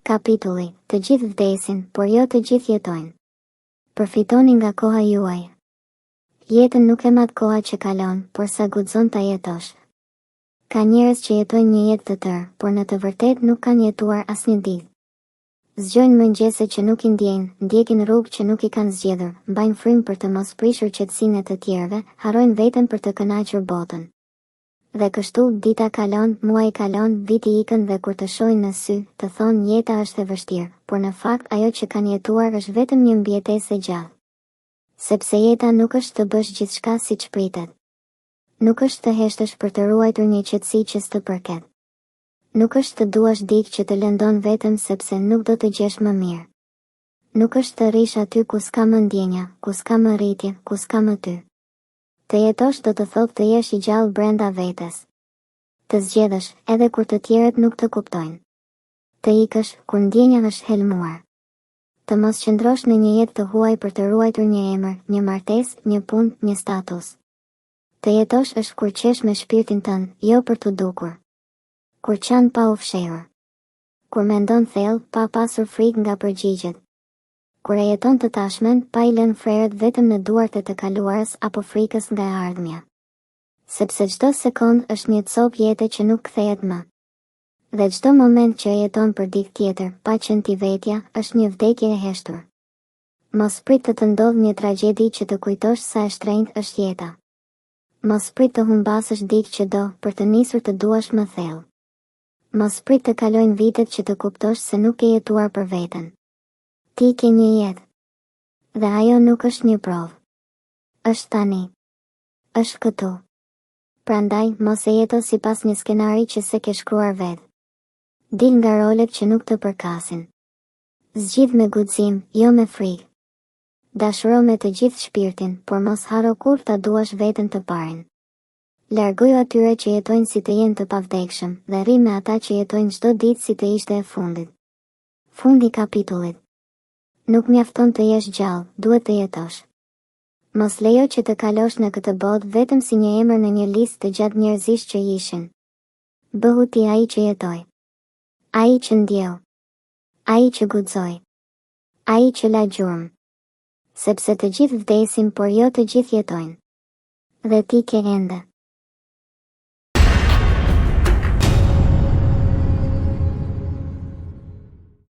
Kapitulli, të gjithë vdesin, por jo të gjithë jetojnë. Përfitoni nga koha juaj. Jetën nuk e mat koha që kalon, por sa guxon ta jetosh. Ka njerëz që jetojnë një jetë të tërë, por në të vërtetë nuk kanë jetuar asnjë ditë. Zgjojnë mëngjese që nuk i ndjejnë, ndjekin rrugë që nuk i kanë zgjedhur, mbajnë frym për të mos prishur qetësinë e të tjerëve, harrojnë veten për të kënaqur botën. Dhe kështu dita kalon, muaji kalon, viti ikën dhe kur të shohin në sy, të thonë jeta është e vështirë, por në fakt ajo që kanë jetuar është vetëm një mbijetesë e gjallë. Sepse jeta nuk është të bësh gjithçka siç pritet. Nuk është të heshtësh për të ruajtur një qetësi që s'të përket. Nuk është të duash dikë që të lëndon vetëm sepse nuk do të gjesh më mirë. Nuk është të rish aty ku s'ka më ndjenja, ku s'ka më rritje, ku s'ka më ty. Të jetosh do të thotë të jesh i gjallë brenda vetes. Të zgjedhësh, edhe kur të tjerët nuk të kuptojnë. Të ikësh, kur ndjenja është helmuar. Të mos qëndrosh në një jetë të huaj për të ruajtur një emër, një martesë, një punë, një status. Të jetosh është kur qesh me shpirtin tënd, jo për të dukur. Kur qan pa u fshehur. Kur mendon thellë, pa pasur frikë nga përgjigjet. Kur e jeton të tashmen, pa i lënë frerët vetëm në duart e të kaluarës apo frikës nga e ardhmja. Sepse çdo sekond është një copë jete që nuk kthehet më. Dhe çdo moment që e jeton për dikë tjetër, pa qenë ti vetja, është një vdekje e heshtur. Mos prit të të ndodhë një tragjedi që të kujtosh sa e shtrenjtë është jeta. Mos prit të humbasësh dikë që do, për të nisur të duash më thellë. Mos prit të kalojnë vitet që të kuptosh se nuk e jetuar për veten. Ti ke një jetë. Dhe ajo nuk është një provë. Është tani. Është këtu. Prandaj, mos e jeto sipas një skenari që se ke shkruar vetë. Dil nga rolet që nuk të përkasin. Zgjidh me guxim, jo me frikë. Dashuro me të gjithë shpirtin, por mos harro kur ta duash veten të parin. Largoju atyre që jetojnë si të jenë të pavdekshëm, dhe rri me ata që jetojnë çdo ditë si të ishte e fundit. Fundi kapitullit. Nuk mjafton të jesh gjallë, duhet të jetosh. Mos lejo që të kalosh në këtë botë vetëm si një emër në një listë të gjatë njerëzish që ishin. Bëhu ti ai që jetoi. Ai që ndjeu. Ai që guxoi. Ai që la gjurmë. Sepse të gjithë vdesin, por jo të gjithë jetojnë. Dhe ti ke ende.